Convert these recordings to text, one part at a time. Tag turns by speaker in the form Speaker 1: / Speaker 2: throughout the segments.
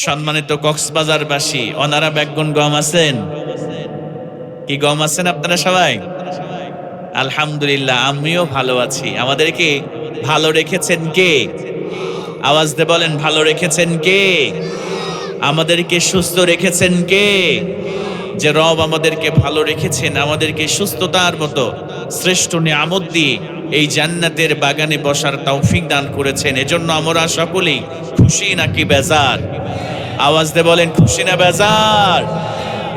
Speaker 1: সম্মানিত কক্সবাজারবাসী, অনারা ব্যাকগুণ গম আছেন? কি গম আছেন আপনারা সবাই? আলহামদুলিল্লাহ, আমিও ভালো আছি। আমাদেরকে ভালো রেখেছেন কে? আওয়াজ দিয়ে বলেন, ভালো রেখেছেন কে? আমাদেরকে সুস্থ রেখেছেন কে? যে রব আমাদেরকে ভালো রেখেছেন, আমাদেরকে সুস্থতার মতো শ্রেষ্ঠ নিয়ামত দিয়ে এই জান্নাতের বাগানে বসার তৌফিক দান করেছেন। এজন্য আমরা সকলেই খুশি নাকি বেজার? আওয়াজ দিয়ে বলেন, খুশি না বেজার?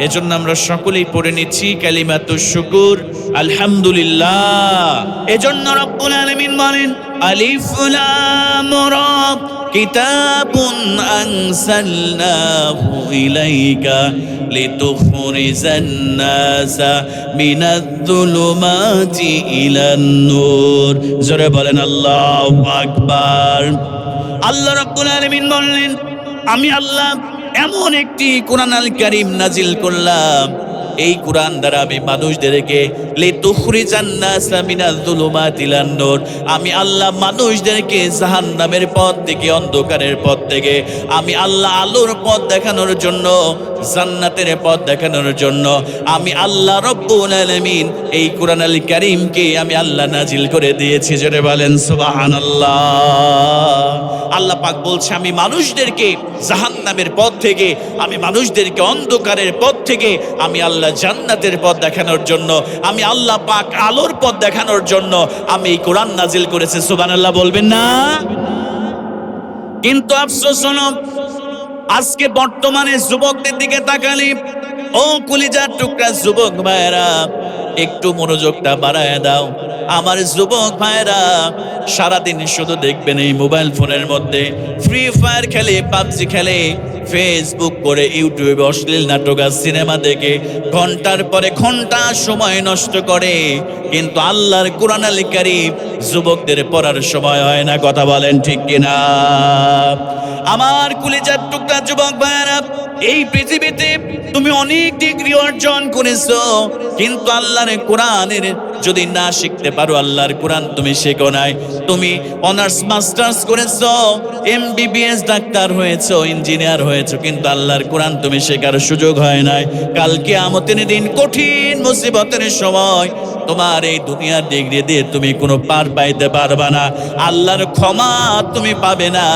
Speaker 1: এজন্য আমরা সকলেই পড়ে নিচ্ছি কালিমাতুশ শুকুর, আলহামদুলিল্লাহ। এজন্য রব্বুল আলামিন বলেন, আলিফ লাম রা কিতাবুন আনসালনাহু ইলাইকা লিতুখরিজান নাসা মিনায-যুলুমাতি ইলান নূর। জোরে বলেন আল্লাহু আকবার। আল্লাহ রাব্বুল আলামিন বললেন, আমি আল্লাহ এমন একটি কোরআন আল কারীম নাজিল করলাম, এই কোরআন দ্বারা আমি মানুষদেরকে লিতুখরিজান নাসা মিনায-যুলুমাতি ইলান নূর, আমি আল্লাহ মানুষদেরকে জাহান্নামের পথ থেকে, অন্ধকারের পথ থেকে আমি আল্লাহ আলোর পথ দেখানোর জন্য, জান্নাতের পথ দেখানোর জন্য আমি আল্লাহ রব্বুল আলামিন এই কোরআন আল কারীমকে আমি আল্লাহ নাজিল করে দিয়েছি। জোরে বলেন সুবহানাল্লাহ। আল্লাহ পাক বলছে, আমি মানুষদেরকে জাহান্নামের পথ থেকে, আমি মানুষদেরকে অন্ধকারের পথ থেকে আমি আল্লাহ জান্নাতের পথ দেখানোর জন্য, আমি আল্লাহ পাক আলোর পথ দেখানোর জন্য আমি এই কোরআন নাজিল করেছি। সুবহানাল্লাহ বলবেন না? কিন্তু আফসোস হলো, আজকে বর্তমানে যুবকদের দিকে তাকালে, ও কলিজার টুকরা যুবক ভাইয়েরা, একটু মনোযোগটা বাড়ায় দাও। আমার যুবক ভাইয়েরা সারাদিন শুধু দেখবেন এই মোবাইল ফোনের মধ্যে ফ্রি ফায়ার খেলে, পাবজি খেলে, ফেসবুক করে, ইউটিউবে অশ্লীল নাটক আর সিনেমা দেখে ঘন্টার পরে ঘন্টা সময় নষ্ট করে, কিন্তু আল্লাহর কোরআন আল কারীম যুবকদের পড়ার সময় হয় না। কথা বলেন ঠিক কিনা? আমার কলিজার টুকরা যুবক ভাইয়েরা, এই পৃথিবীতে তুমি অনেক ডিগ্রি অর্জন করেছো, কিন্তু আল্লাহর কোরআনের যদি না শিখতে পারো, আল্লাহর কোরআন তুমি শেখো নাই, তুমি অনার্স মাস্টার্স করেছো, এমবিবিএস ডাক্তার হয়েছো, ইঞ্জিনিয়ার হয়েছো, কিন্তু আল্লাহর কোরআন তুমি শেখার সুযোগ হয় নাই, কাল কিয়ামতের দিন কঠিন মুসিবতের সময় তোমার এই দুনিয়ার ডিগ্রি দিয়ে তুমি কোনো পার পাইতে পারবা না। আল্লাহর ক্ষমা তুমি পাবে না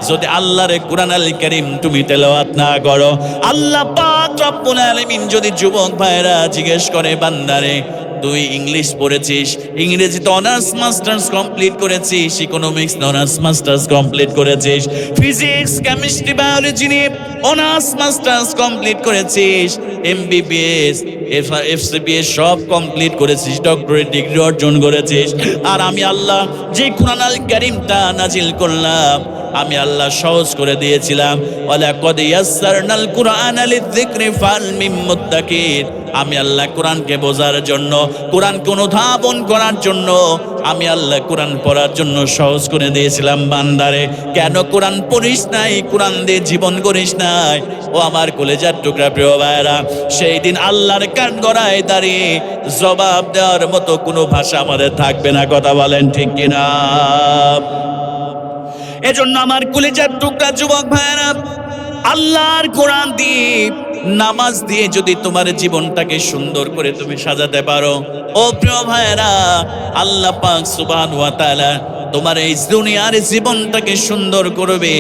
Speaker 1: যদি আল্লাহর কোরআন আল কারীম তুমি তেলাওয়াত না করো। আল্লাহ পাক রব্বুল আলামিন যদি যুবক ভাইরা জিজ্ঞেস করে, বান্দারে তুই ইংলিশ পড়েছিস, ইংরেজিতে অনার্স মাস্টার্স কমপ্লিট করেছিস, ইকোনমিক্স অনার্স মাস্টার্স কমপ্লিট করেছিস, ফিজিক্স কেমিস্ট্রি বায়োলজি নিয়ে অনার্স মাস্টার্স কমপ্লিট করেছিস, এমবিবিএস এফসিবিএস সব কমপ্লিট করেছিস, ডক্টরেট ডিগ্রি অর্জন করেছিস, আর আমি আল্লাহ যে কোরআন আল কারীমটা নাজিল করলাম আমি আল্লাহ সহজ করে দিয়েছিলাম, ওয়ালাকাদ ইয়াসসারনাল কুরআনা লিযিকরি ফাহাল মিন মুদ্দাকির, আমি আল্লাহ কোরআনকে বোঝার জন্য, কোরআনকে অনুধাবন করার জন্য আমি আল্লাহ কোরআন পড়ার জন্য সহজ করে দিয়েছিলাম। বান্দারে কেন কোরআন পড়িস নাই, কোরআন দিয়ে জীবন করিস নাই? ও আমার কলেজার টুকরা প্রিয় ভাইরা, সেই দিন আল্লাহর কাঠগড়ায় দাঁড়িয়ে জবাব দেওয়ার মতো কোনো ভাষা আমাদের থাকবে না। কথা বলেন ঠিক কিনা? এজন্য আমার কলেজার টুকরা যুবক ভাইরা, আল্লাহর কোরআন দিয়ে, নামাজ দিয়ে যদি তোমার জীবনটাকে সুন্দর করে তুমি সাজাতে পারো, ও প্রিয় ভাইরা, আল্লাহ পাক সুবহানাহু ওয়া তাআলা তোমার এই দুনিয়ার জীবনটাকে সুন্দর করবে।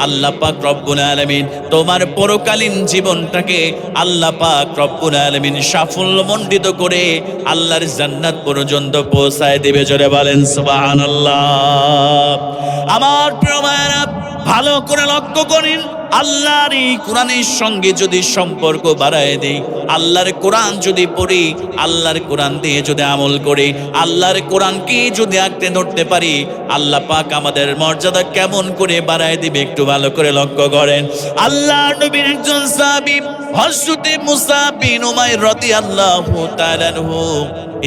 Speaker 1: আল্লাহ পাক রব্বুল আলামিন তোমার পরকালীন জীবনটাকে আল্লাহ পাক রব্বুল আলামিন সাফল্যমণ্ডিত করে আল্লাহর জান্নাত পর্যন্ত পৌঁছায় দিবে। জোরে বলেন সুবহানাল্লাহ। আমার প্রিয় ভাইরা, ভালো করে লক্ষ্য করেন, আল্লাহর এই কোরআনের সঙ্গে যদি সম্পর্ক বাড়ায় দেই, আল্লাহর কোরআন যদি পড়ি, আল্লাহর কোরআন দিয়ে যদি আমল করি, আল্লাহর কোরআনকে যদি আঁকড়ে ধরতে পারি, আল্লাহ পাক আমাদের মর্যাদা কেমন করে বাড়ায় দিবে একটু ভালো করে লক্ষ্য করেন। আল্লাহর নবীর একজন সাহাবী হযরত মুসআব বিন উমাইর রাদিয়াল্লাহু তাআলা আনহু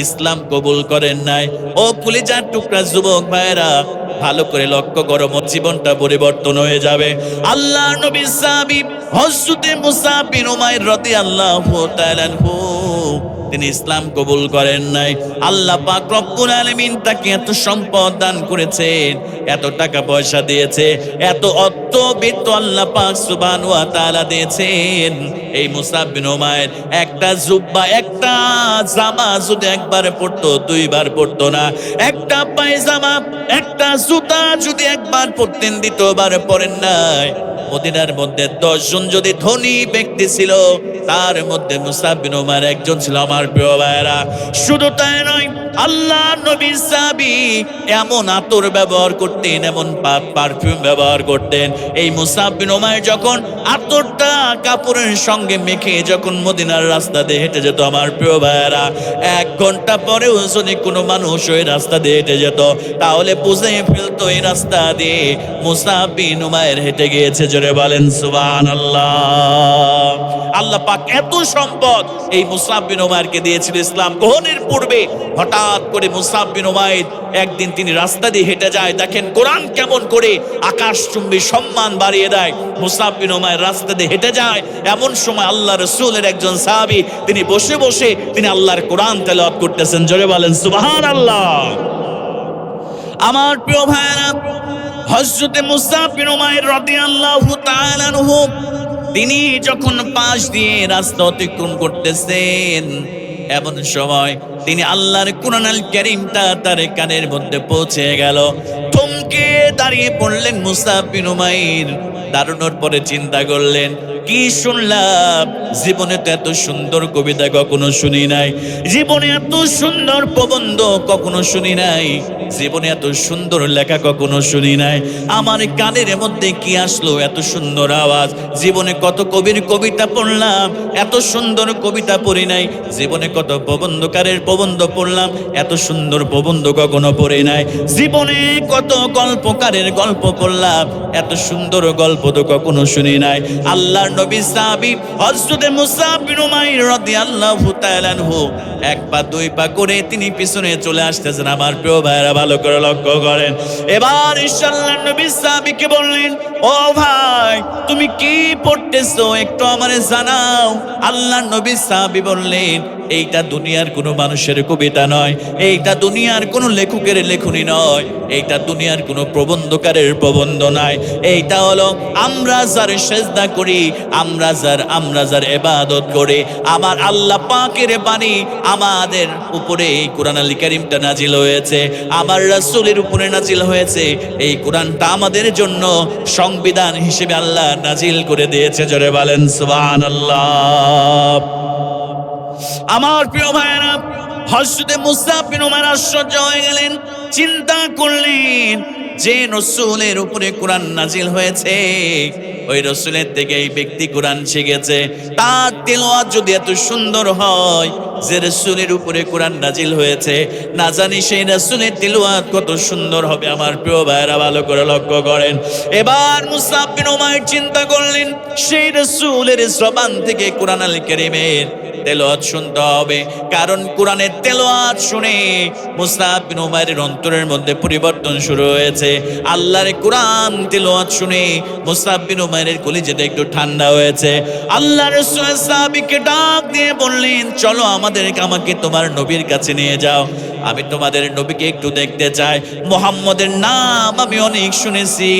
Speaker 1: ইসলাম কবুল করেন নাই। ও কলিজার টুকরা যুবক ভাইরা, ভালো করে লক্ষ্য করো, জীবনটা পরিবর্তন হয়ে যাবে। আল্লাহর নবীর সাহাবী হযরত মুসআব বিন উমাইর রাদিয়াল্লাহু তাআলা আনহু তিনি ইসলাম কবুল করেন নাই। আল্লাহ পাক রব্বুল আলামিন তাকে এত সম্পদ দান করেছেন, এত টাকা পয়সা দিয়েছে, এত অর্থবিত্ত আল্লাহ পাক সুবহানাহু ওয়া তাআলা দিয়েছেন। এই মুসআব বিন উমাইর একটা জুব্বা, একটা জামা যদি একবার পরতো, দুইবার পরতো না। একটা পায়জামা, একটা জুতা যদি একবার পরতেন, দ্বিতীয়বার পরেন নাই। মদিনার মধ্যে 10 জন যদি ধনী ব্যক্তি ছিল, তার মধ্যে মুসআব বিন উমাইর একজন ছিল। আমার প্রিয় ভাইরা, শুধু তাই নয়, আল্লাহ নবীর সাহাবী এমন আতর ব্যবহার করতেন, এমন পারফিউম ব্যবহার করতেন। এই মুসআব বিন উমাইর যখন আতরটা কাপড়ের সঙ্গে মেখে যখন মদিনার রাস্তা দিয়ে হেঁটে যেত, আমার প্রিয় ভাইরা, 1 ঘন্টা পরেও যদি কোনো মানুষ ওই রাস্তা দিয়ে হেঁটে যেত, তাহলে বুঝে ফেলতো এই রাস্তা দিয়ে মুসআব বিন উমাইর হেঁটে গিয়েছে। জোরে বলেন সুবহানাল্লাহ। আল্লাহ পাক এত সম্পদ এই মুসআব বিন উমাইরকে দিয়েছিল ইসলাম গ্রহণের পূর্বে। হঠাৎ করে মুসআব বিন উমাইর একদিন তিনি রাস্তা দিয়ে হেঁটে যায়, দেখেন কোরআন কেমন করে আকাশচুম্বী সম্মান বাড়িয়ে দেয়। মুসআব বিন উমাইর রাস্তা দিয়ে হেঁটে যায়, এমন সময় আল্লাহ রাসূলের একজন সাহাবী তিনি বসে বসে তিনি আল্লাহর কোরআন তেলাওয়াত করতেছেন। জোরে বলেন সুবহানাল্লাহ। আমার প্রিয় ভাইরা, হযরতে মুসআব বিন উমাইর রাদিয়াল্লাহু তাআলা আনহু তিনি যখন পাশ দিয়ে রাস্তা অতিক্রম করতেছেন, এমন সময় তিনি আল্লাহর কুরআনুল কারীমটা তার কানের মধ্যে পৌঁছে গেল। থমকে দাঁড়িয়ে পড়লেন মুসআব বিন উমাইর। দাঁড়ানোর পরে চিন্তা করলেন, কি শুনলাম? জীবনে তো এত সুন্দর কবিতা কখনো শুনি নাই, জীবনে এত সুন্দর প্রবন্ধ কখনো শুনি নাই, জীবনে এত সুন্দর লেখা কখনো শুনি নাই। আমার কানের মধ্যে কি আসলো? এত সুন্দর আওয়াজ। জীবনে কত কবির কবিতা পড়লাম, এত সুন্দর কবিতা পড়ি নাই। জীবনে কত প্রবন্ধকারের প্রবন্ধ পড়লাম, এত সুন্দর প্রবন্ধ কখনো পড়ি নাই। জীবনে কত গল্পকারের গল্প পড়লাম, এত সুন্দর গল্প তো কখনো শুনি নাই। আল্লাহর নবী সাহাবী হযরতে মুসআব বিন উমাইর রাদিয়াল্লাহু তাআলা আনহু 1 পা 2 পা করে তিনি পিছনে চলে আসতেছেন। আমার প্রিয় ভাইরা, ভালো করে লক্ষ্য করেন। এবার ইনশাআল্লাহ নবী সাহাবীকে বললেন, ও ভাই, তুমি কি পড়তেছো একটু আমারে জানাও। আল্লাহর নবী সাহাবী বললেন, এইটা দুনিয়ার কোনো মানুষের কবিতা নয়, এইটা দুনিয়ার কোনো লেখকের লেখনী নয়, এইটা দুনিয়ার কোনো প্রবন্ধকারের প্রবন্ধ নয়। এইটা হলো আমরা যার সেজদা করি, আমরা যার ইবাদত করি, আমার আল্লাহ পাকের বাণী। আমাদের উপরে এই কোরআনুল কারীমটা নাজিল হয়েছে, আমার রাসূলের উপরে নাজিল হয়েছে। এই কোরআনটা আমাদের জন্য সংবিধান হিসেবে আল্লাহ নাজিল করে দিয়েছে। জোরে বলেন সুবহানাল্লাহ। আমার প্রিয় ভাইরা, হযরতে মুসআব বিন উমাইর আশ্চর্য হয়ে গেলেন, চিন্তা করলেন যে রাসূলের উপরে কোরআন নাজিল হয়েছে, ওই রাসূলের থেকে এই ব্যক্তি কোরআন শিখেছে। তার তেলাওয়াত যদি এত সুন্দর হয়, যে রাসূলের উপরে কোরআন নাজিল হয়েছে, না জানি সেই রাসূলের তেলাওয়াত কত সুন্দর হবে। আমার প্রিয় ভাইরা, ভালো করে লক্ষ্য করেন। এবার মুসআব বিন উমাইর চিন্তা করলেন, সেই রাসূলের জবান থেকে কোরআনুল কারীমের তেলাওয়াত শুনতে হবে। কারণ কোরআনের তেলাওয়াত শুনে মুসআব বিন উমাইরের অন্তরের মধ্যে পরিবর্তন শুরু হয়েছে। আল্লাহর কোরআন তেলাওয়াত শুনে মুসআব বিন উমাইরের কলিজাটা একটু ঠান্ডা হয়েছে। আল্লাহর রাসূল সাহাবীকে ডাক দিয়ে বললেন, চলো আমাকে তোমার নবীর কাছে নিয়ে যাও, আমি তোমাদের নবীকে একটু দেখতে চাই। মুহাম্মদের নাম আমি অনেক শুনেছি,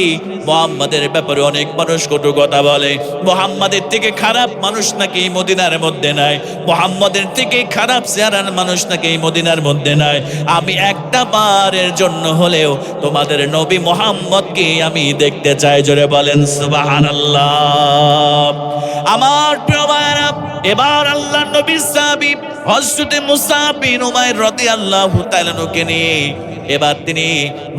Speaker 1: মুহাম্মাদের ব্যাপারে অনেক মানুষ কটু কথা বলে। মুহাম্মাদের থেকে খারাপ মানুষ নাকি এই মদিনার মধ্যে নাই, মুহাম্মাদের থেকে খারাপ চেহারার মানুষ নাকি এই মদিনার মধ্যে নাই। আমি একটা বারের জন্য হলেও তোমাদের নবী মুহাম্মদকে আমি দেখতে চাই। জোরে বলেন সুবহানাল্লাহ। আমার প্রিয় ভাইরা, এবার আল্লাহর নবী সাহাবী হযরতে মুসআব বিন উমাইর রাদিয়াল্লাহু তাআলা কে নিয়ে এবার তিনি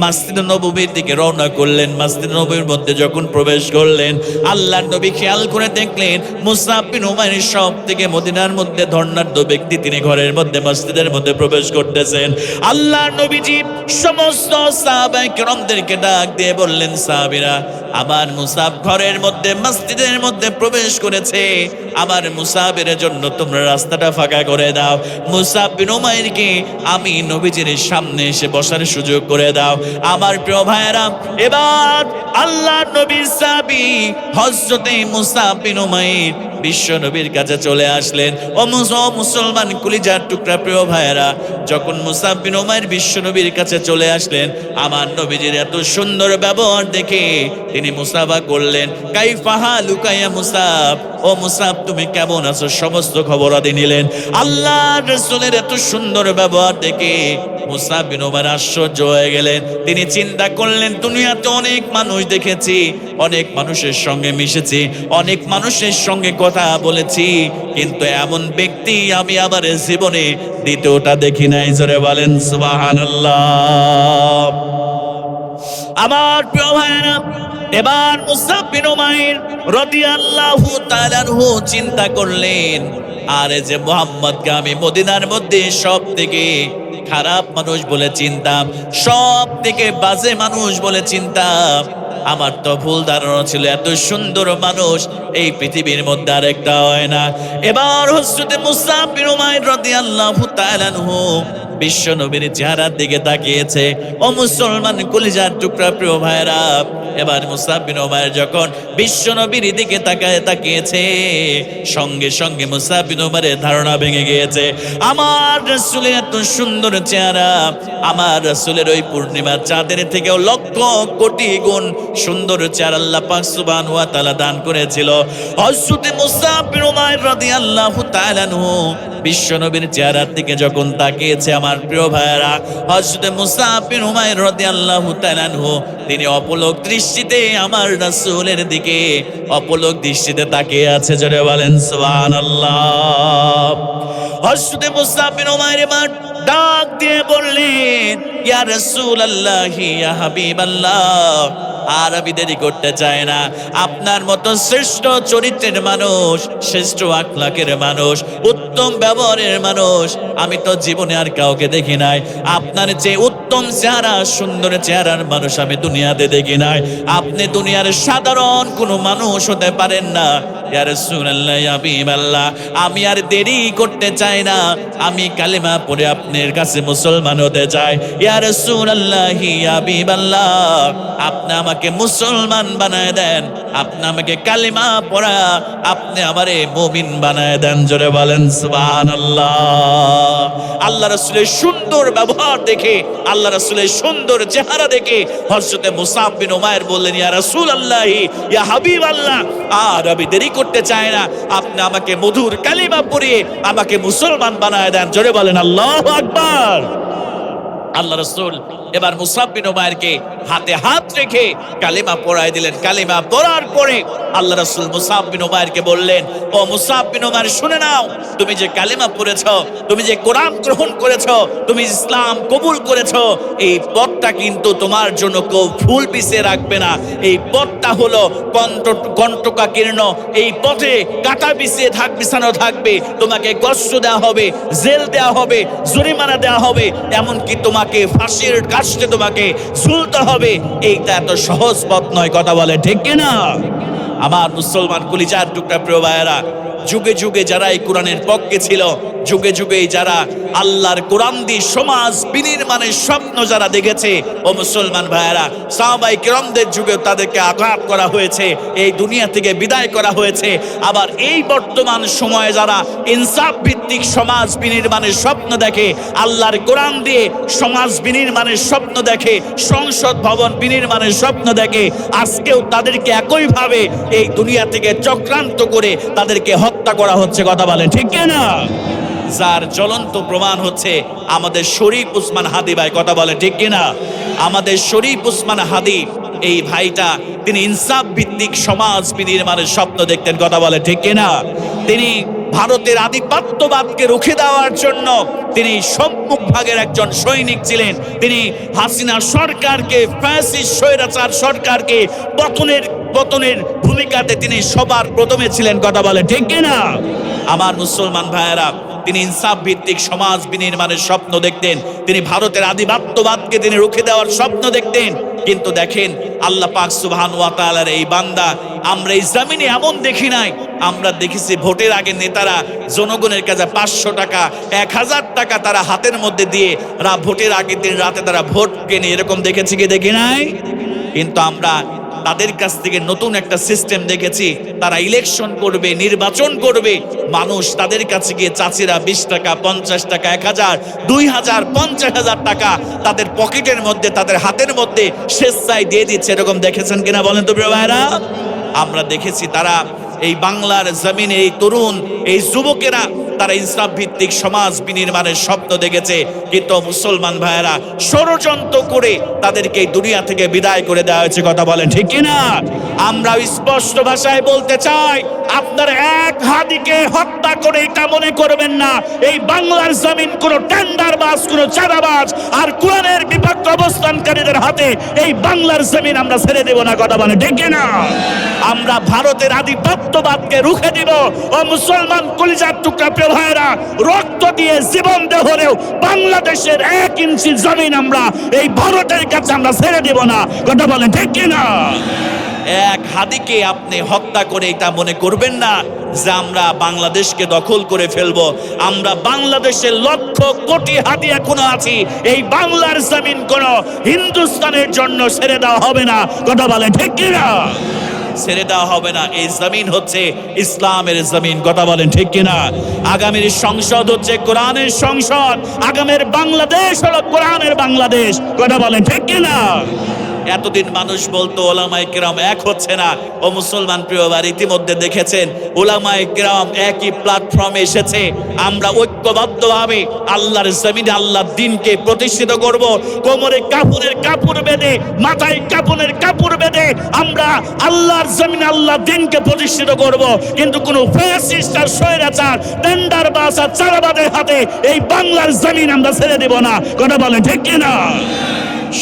Speaker 1: মসজিদে নববীর দিকে রওনা করলেন। মসজিদে নববীর মধ্যে যখন প্রবেশ করলেন, আল্লাহর নবী খেয়াল করে দেখলেন মুসআব বিন উমাইর সব থেকে মদিনার মধ্যে ধর্ণাঢ্য ব্যক্তি, তিনি ঘরের মধ্যে মসজিদের মধ্যে প্রবেশ করতেছেন। আল্লাহর নবীজি সমস্ত সাহাবায়ে কেরামদেরকে ডাক দিয়ে বললেন, সাহাবীরা, আমার মুসআব ঘরের মধ্যে মসজিদের মধ্যে প্রবেশ করেছে, আমার মুসআবের জন্য তোমরা রাস্তাটা ফাঁকা করে দাও। মুসআব বিন উমাইরকে আমি নবীজির সামনে এসে বসার আসার সুযোগ করে দাও। আমার প্রিয় ভাইয়েরা, এবার আল্লাহ নবীর সাহাবী হযরতে মুসআব বিন উমাইর বিশ্ব নবীর কাছে চলে আসলেন। ও মুসলমান কলিজার টুকরা প্রিয় ভাইয়েরা, যখন মুসআব বিন উমাইর বিশ্ব নবীর কাছে চলে আসলেন, আমার নবীজির এত সুন্দর ব্যবহার দেখে তিনি মুসাফা করলেন। কাইফা হালুকা ইয়া মুসআব, ও মুসআব তুমি কেমন আছো, সমস্ত খবরাদি নিলেন। আল্লাহর রাসূলের এত সুন্দর ব্যবহার দেখে মুসআব বিন উমাইর আশ্চর্য হয়ে গেলেন। তিনি চিন্তা করলেন, দুনিয়াতে অনেক মানুষ দেখেছি, অনেক মানুষের সঙ্গে মিশেছি, অনেক মানুষের সঙ্গে কথা বলেছি, কিন্তু এমন ব্যক্তি আমি আমার জীবনে দ্বিতীয়টা দেখি নাই। জোরে বলেন সুবহানাল্লাহ। আমার প্রিয় ভাইরা, এবার মুসআব বিন উমাইর রাদিয়াল্লাহু তাআলা আনহু চিন্তা করলেন, আরে যে মুহাম্মদকে আমি মদিনার মধ্যে সব থেকে খারাপ মানুষ বলে চিনতাম, সব থেকে বাজে মানুষ বলে চিনতাম, আমার তো ভুল ধারণা ছিল এত সুন্দর মানুষ এই পৃথিবীর মধ্যে আরেকটা হয় না। এবার হযরতে মুসআব বিন উমাইর রাদিয়াল্লাহু তাআলা আনহু বিশ্ব নবীর চেহারার দিকে তাকিয়েছে। ও মুসলমান কলিজার টুকরা প্রিয় ভাইরা, এবার মুসআব বিন উমাইর যখন বিশ্ব নবীর দিকে তাকিয়েছে, সঙ্গে সঙ্গে মুসআব বিন উমাইরের ধারণা ভেঙে গিয়েছে। আমার রাসূলের এত সুন্দর চেহারা, আমার রাসূলের ওই পূর্ণিমার চাঁদের থেকেও লক্ষ কোটি গুণ সুন্দর চেহারা আল্লাহ পাক সুবহানাহু ওয়া তাআলা দান করেছিল। হযরতে মুসআব বিন উমাইর রাদিয়াল্লাহু তাআলা আনহু বিশ্ব নবীর চেহারার দিকে যখন তাকিয়েছে, আমার প্রিয় ভাইয়েরা, হযরতে মুসআব বিন উমাইর রাদিয়াল্লাহু তাআলা আনহু তিনি অপলক দৃষ্টিতে আমার রাসূলের দিকে অপলক দৃষ্টিতে তাকিয়ে আছে। জোরে বলেন সুবহানাল্লাহ। হযরতে মুসআব বিন উমাইর এবার ডাক দিয়ে বললেন, ইয়া রাসূলুল্লাহ, ইয়া হাবিবাল্লাহ, আর আমি দেরি করতে চাই না। আপনার মতো শ্রেষ্ঠ চরিত্রের মানুষ, শ্রেষ্ঠ আখলাকের মানুষ, উত্তম ব্যবহারের মানুষ আমি তো জীবনে আর কাউকে দেখি নাই। আপনার যে উত্তম চেহারা, সুন্দর চেহারার মানুষ আমি দুনিয়াতে দেখি নাই। আপনি দুনিয়ার সাধারণ কোনো মানুষ হতে পারেন না। ইয়া রাসূলুল্লাহ, ইয়া হাবিবাল্লাহ, আমি আর দেরি করতে চাই না, আমি কালেমা পড়ে আপনার কাছে মুসলমান হতে চাই। ইয়া রাসূলুল্লাহ, ইয়া হাবিবাল্লাহ, আপনি আমাকে মুসলমান বানায় দেন, আপনি আমাকে কালেমা পড়া, আপনি আমারে মুমিন বানায় দেন। জোরে বলেন সুবহানাল্লাহ। আল্লাহ রাসূলের সুন্দর ব্যবহার দেখে, আল্লাহ রাসূলের সুন্দর চেহারা দেখে হযরতে মুসআব বিন উমাইর বললেন, ইয়া রাসূলুল্লাহ, ইয়া হাবিবাল্লাহ, আর আমি দেরি করতে চাই না, আপনি আমাকে মধুর কালিমা পড়িয়ে আমাকে মুসলমান বানায় দেন। জোরে বলেন আল্লাহু আকবার। আল্লাহ রাসূল এবার মুসআব বিন উমাইরকে হাতে হাত রেখে কালিমা পড়ায় দিলেন। কালিমা পড়ার পরে আল্লাহ রাসূল মুসআব বিন উমাইরকে বললেন, ও মুসআব বিন উমাইর, শুনে নাও, তুমি যে কালিমা পড়েছো, তুমি যে কোরআন গ্রহণ করেছো, তুমি ইসলাম কবুল করেছো, এই পথটা কিন্তু তোমার জন্য কেউ ফুল পিছিয়ে রাখবে না। এই পথটা হলো কণ্টকাকীর্ণ, এই পথে কাঁটা বিছানো থাকবে, তোমাকে কষ্ট দেওয়া হবে, জেল দেওয়া হবে, জরিমানা দেওয়া হবে, এমনকি তোমাকে ফাঁসির কাস্টে তোমাকে ঝুলতে হবে। এইটা এত সহজ পথ নয়। কথা বলে ঠিক কিনা? আমার মুসলমান কলিজার টুকরা প্রিয় ভাইয়েরা, যুগে যুগে যারা এই কোরআনের পক্ষে ছিল, যুগে যুগে যারা আল্লাহর কোরআন দিয়ে সমাজ বিনির্মাণের স্বপ্ন যারা দেখেছে, ও মুসলমান ভাইয়েরা, সাহাবায়ে কিরামদের যুগে তাদেরকে আঘাত করা হয়েছে, এই দুনিয়া থেকে বিদায় করা হয়েছে। আবার এই বর্তমান সময়ে যারা ইনসাফ ভিত্তিক সমাজ বিনির্মাণের স্বপ্ন দেখে, আল্লাহর কোরআন দিয়ে সমাজ বিনির্মাণের স্বপ্ন দেখে, সংসদ ভবন বিনির্মাণের স্বপ্ন দেখে, আজকেও তাদেরকে একইভাবে এই দুনিয়া থেকে চক্রান্ত করে তাদেরকে হত্যা করা হচ্ছে। কথা বলে ঠিক কিনা? যার জ্বলন্ত প্রমাণ হচ্ছে আমাদের শরীফ উসমান হাদি ভাই। কথা বলে ঠিক কিনা? আমাদের শরীফ উসমান হাদি এই ভাইটা, তিনি ইনসাফ ভিত্তিক সমাজ বিনির্মাণের স্বপ্ন দেখতেন। কথা বলে ঠিক কিনা? তিনি ভারতের আধিপত্যবাদকে রুখে দেওয়ার জন্য তিনি সম্মুখ ভাগের একজন সৈনিক ছিলেন। তিনি হাসিনা সরকারকে, ফ্যাসিস্ট স্বৈরাচার সরকারকে পতনের ভূমিকাতে তিনি সবার প্রথমে ছিলেন। কথা বলে ঠিক কিনা? আমার মুসলমান ভাইয়েরা, তিনি ইনসাফ ভিত্তিক সমাজ বিনির্মাণের স্বপ্ন দেখতেন, তিনি ভারতের আধিপত্যবাদকে তিনি রুখে দেওয়ার স্বপ্ন দেখতেন। কিন্তু দেখেন আল্লাহ পাক সুবহানাহু ওয়া তাআলার এই বান্দা আমরা এই জমিনে এমন দেখি নাই। আমরা দেখেছি ভোটের আগে নেতারা জনগণের কাছে 500 টাকা 1000 টাকা তারা হাতের মধ্যে দিয়ে ভোটের আগের দিন রাতে তারা ভোট কেনে, এরকম দেখেছি কি দেখি নাই? কিন্তু আমরা তাদের কাছ থেকে নতুন একটা সিস্টেম দেখেছি, তারা ইলেকশন করবে, নির্বাচন করবে, মানুষ তাদের কাছে গিয়ে চাচিরা 20 টাকা 50 টাকা 1000 2000 50,000 টাকা তাদের পকেটের মধ্যে তাদের হাতের মধ্যে স্বেচ্ছায় দিয়ে দিচ্ছে, এরকম দেখেছেন কিনা বলেন তো প্রিয় ভাইরা? আমরা দেখেছি তারা এই বাংলার জমিনে এই তরুণ এই যুবকেরা তারা ইনসাফ ভিত্তিক সমাজ বিনির্মাণের স্বপ্ন দেখেছে, কিন্তু মুসলমান ভাইয়েরা ষড়যন্ত্র করে তাদেরকে এই দুনিয়া থেকে বিদায় করে দেওয়া হয়েছে। কথা বলেন ঠিক কিনা? আমরা স্পষ্ট ভাষায় বলতে চাই, আপনার এক হাদিকে হত্যা করে এটা মনে করবেন না এই বাংলার জমিন কোন টেন্ডারবাজ, কোন চাঁদাবাজ আর কোরআনের বিপক্ষে অবস্থানকারীদের হাতে এই বাংলার জমিন আমরা ছেড়ে দেব না। কথা বলেন ঠিক কিনা? আমরা ভারতের আধিপত্যবাদকে রুখে দিব। ও মুসলমান কলিজার টুকরা প্রিয় ভাইরা, রক্ত দিয়ে জীবন দিয়ে হলেও বাংলাদেশের 1 ইঞ্চি জমিন আমরা এই ভারতের কাছে আমরা ছেড়ে দেব না। কথা বলেন ঠিক কিনা? এক হাদিকে আপনি হত্যা করে এটা মনে করবেন না যে আমরা বাংলাদেশকে দখল করে ফেলবো। আমরা বাংলাদেশের লক্ষ কোটি হাদি এখনো আছি, এই বাংলার জমিন কোন হিন্দুস্তানের জন্য ছেড়ে দেওয়া হবে না। কথা বলেন ঠিক কিনা? ছেড়ে দেওয়া হবে না। এই জমিন হচ্ছে ইসলামের জমিন। কথা বলেন ঠিক কিনা? আগামীর সংসদ হচ্ছে কোরআনের সংসদ, আগামীর বাংলাদেশ হলো কোরআনের বাংলাদেশ। কথা বলেন ঠিক কিনা? এতদিন মানুষ বলতো ওলামায়ে কেরাম এক হচ্ছে না। ও মুসলমান প্রিয় ভাই, ইতিমধ্যে দেখেছেন ওলামায়ে কেরাম একই প্ল্যাটফর্মে এসেছে। আমরা ঐক্যবদ্ধভাবে আল্লাহর জমিনে আল্লাহর দ্বীনকে প্রতিষ্ঠিত করব। কোমরে কাফনের কাপড় বেঁধে, মাথায় কাফনের কাপড় বেঁধে আমরা আল্লাহর জমিনে আল্লাহর দ্বীনকে প্রতিষ্ঠিত করব। কিন্তু কোন ফ্যাসিস্ট আর স্বৈরাচার টেন্ডারবাজ আর চাঁদাবাজের হাতে এই বাংলার জমিন আমরা ছেড়ে দেব না। কথা বলেন ঠিক কিনা?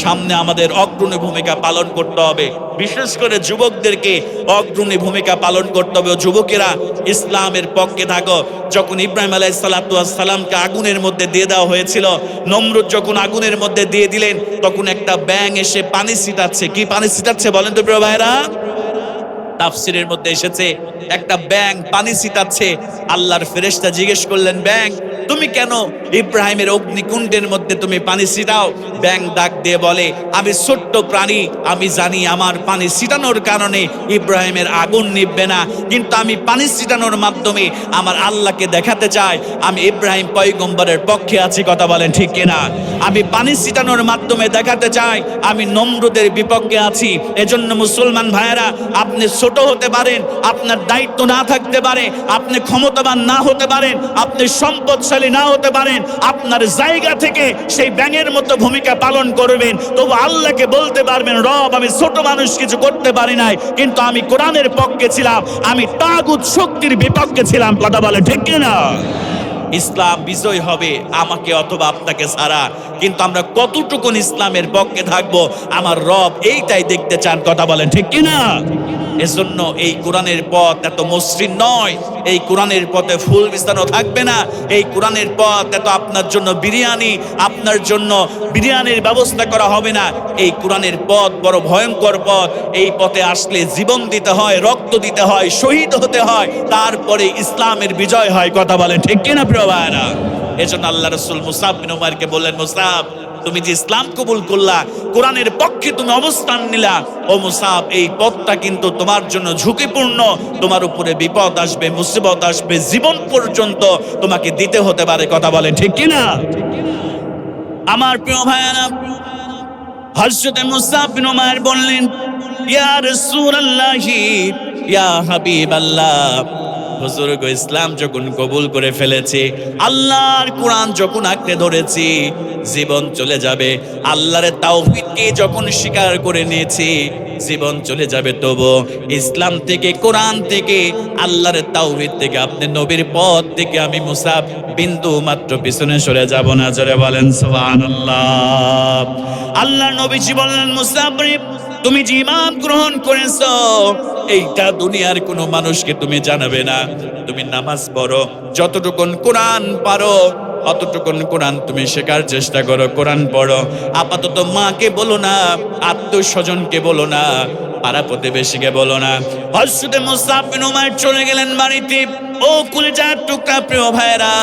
Speaker 1: সামনে আমাদের অগ্রণী ভূমিকা পালন করতে হবে, বিশেষ করে যুবকদেরকে অগ্রণী ভূমিকা পালন করতে হবে। যুবকেরা ইসলামের পক্ষে থাকো। যখন ইব্রাহিম আলাইহিস সালামকে আগুনের মধ্যে দিয়ে দেওয়া হয়েছিল, নমরুদ যখন আগুনের মধ্যে দিয়ে দিলেন, তখন একটা ব্যাঙ এসে পানি ছিটাচ্ছে। কি পানি ছিটাচ্ছে বলেন তো প্রিয় ভাইরা? তাফসিরের মধ্যে এসেছে একটা ব্যাঙ পানি ছিটাচ্ছে। আল্লাহর ফেরেশতা জিজ্ঞেস করলেন, ব্যাঙ তুমি কেন ইব্রাহিমের অগ্নিকুণ্ডের মধ্যে তুমি পানি ছিটাও? ব্যাঙ ডাক দিয়ে বলে, আমি ছোট্ট প্রাণী, আমি জানি আমার পানি ছিটানোর কারণে ইব্রাহিমের আগুন নিভবে না, কিন্তু আমি পানি ছিটানোর মাধ্যমে আমার আল্লাহকে দেখাতে চাই আমি ইব্রাহিম পয়গম্বরের পক্ষে আছি। কথা বলেন ঠিক কিনা? আমি পানি ছিটানোর মাধ্যমে দেখাতে চাই আমি নমরুদের বিপক্ষে আছি। এজন্য মুসলমান ভাইয়েরা, আপনি ছোট হতে পারেন, আপনার দায়িত্ব না থাকতে পারে, আপনি ক্ষমতাবান না হতে পারেন, আপনি সম্পদশালী না হতে পারেন, আপনার জায়গা থেকে সেই ব্যাঙের মতো ভূমিকা পালন করবেন। তবু আল্লাহকে বলতে পারবেন, রব আমি ছোট মানুষ, কিছু করতে পারি নাই, কিন্তু আমি কোরআনের পক্ষে ছিলাম, আমি তাগুত শক্তির বিপক্ষে ছিলাম। কথা বলে ঠিক কিনা? ইসলাম বিজয় হবে আমাকে অথবা আপনাকে ছাড়া, কিন্তু আমরা কতটুকুন ইসলামের পক্ষে থাকবো আমার রব এইটাই দেখতে চান। কথা বলেন ঠিক কিনা? এজন্য এই কোরআনের পথ এত মসৃণ নয়, এই কোরআনের পথে ফুল বিছানো থাকবে না, এই কোরআনের পথ এত আপনার জন্য বিরিয়ানি, আপনার জন্য বিরিয়ানির ব্যবস্থা করা হবে না। এই কোরআনের পথ বড় ভয়ঙ্কর পথ। এই পথে আসলে জীবন দিতে হয়, রক্ত দিতে হয়, শহীদ হতে হয়, তারপরে ইসলামের বিজয় হয়। কথা বলেন ঠিক কিনা প্রিয় ভাইরা? এজন্য আল্লাহ রাসূল মুসাব বিন উমারকে বললেন, মুসাব তুমি যে ইসলাম কবুল করলা, কোরআনের পক্ষে তুমি অবস্থান নিলা, ও মুসাব এই পথটা কিন্তু তোমার জন্য ঝুঁকিপূর্ণ, তোমার উপরে বিপদ আসবে, মুসিবত আসবে, জীবন পর্যন্ত তোমাকে দিতে হতে পারে। কথা বলে ঠিক কিনা? আমার প্রিয় ভাইরা, হযরত মুসাব বিন উমার বললেন, ইয়া রাসূলুল্লাহি ইয়া হাবিবাল্লাহ, হুজুর গো ইসলাম যখন কবুল করে ফেলেছি, আল্লাহর কোরআন যখন আঁকড়ে ধরেছি, জীবন চলে যাবে। আল্লাহর তাওহীদকে যখন স্বীকার করে নিয়েছি, জীবন চলে যাবে, তবু ইসলাম থেকে, কোরআন থেকে, আল্লাহর তাওহীদ থেকে, আপনি নবীর পথ থেকে আমি মুসাব বিন্দু মাত্র পিছনে সরে যাব না। জোরে বলেন সুবহানাল্লাহ। আল্লাহর নবীজি বললেন, মুসাব তুমি যে ঈমান গ্রহণ করেছো, এইটা দুনিয়ার কোনো মানুষকে তুমি জানাবে না। তুমি নামাজ পড়ো, যতটুকুন কোরআন পারো অতটুকুন কোরআন তুমি শেখার চেষ্টা করো, কোরআন পড়ো। আপাতত মাকে বলো না, আত্মীয়স্বজনকে বলো না, পাড়া প্রতিবেশীকে বলো না। হযরত মুসআব বিন উমাইর চলে গেলেন বাড়িতে। ও কলিজার টুকরা প্রিয় ভাইরা,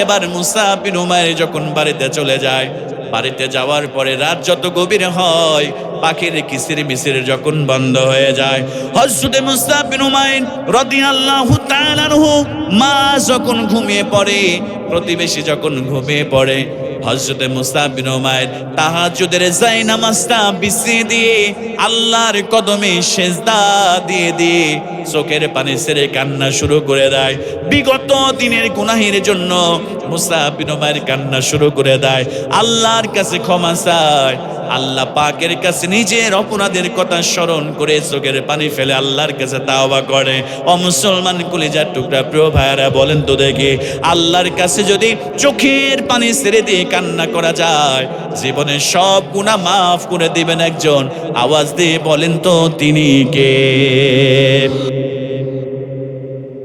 Speaker 1: এবার মুসআব বিন উমাইর যখন বাড়িতে চলে যায়, বাড়িতে যাওয়ার পরে রাত যত গভীর হয়, পাখির কিচির মিচির যখন বন্ধ হয়ে যায়, হযরত মুসআব বিন উমাইর রাদিয়াল্লাহু তাআলা আনহু মা যখন ঘুমিয়ে পড়ে, প্রতিবেশী যখন ঘুমিয়ে পড়ে, হযরত মুসআব বিন উমাইর তাহাজ্জুদের নামাজটা বিছিয়ে দিয়ে আল্লাহর কদমে সেজদা দিয়ে দিয়ে চোখের পানি ছেড়ে কান্না শুরু করে দেয়। বিগত দিনের গুনাহের জন্য মুসআব বিন উমাইর কান্না শুরু করে দেয়, আল্লাহর কাছে ক্ষমা চায়। আল্লাহ পাকের কাছে নিজের অপরাধের কথা স্মরণ করে চোখের পানি ফেলে আল্লাহর কাছে তাওবা করে। ও মুসলমান কলিজার টুকরা প্রিয় ভাইরা, বলেন তো দেখি, আল্লাহর কাছে যদি চোখের পানি ছেড়ে দিয়ে কান্না করা যায়, জীবনের সব গুনাহ মাফ করে দিবেন একজন। আওয়াজ দিয়ে বলেন তো তিনি কে?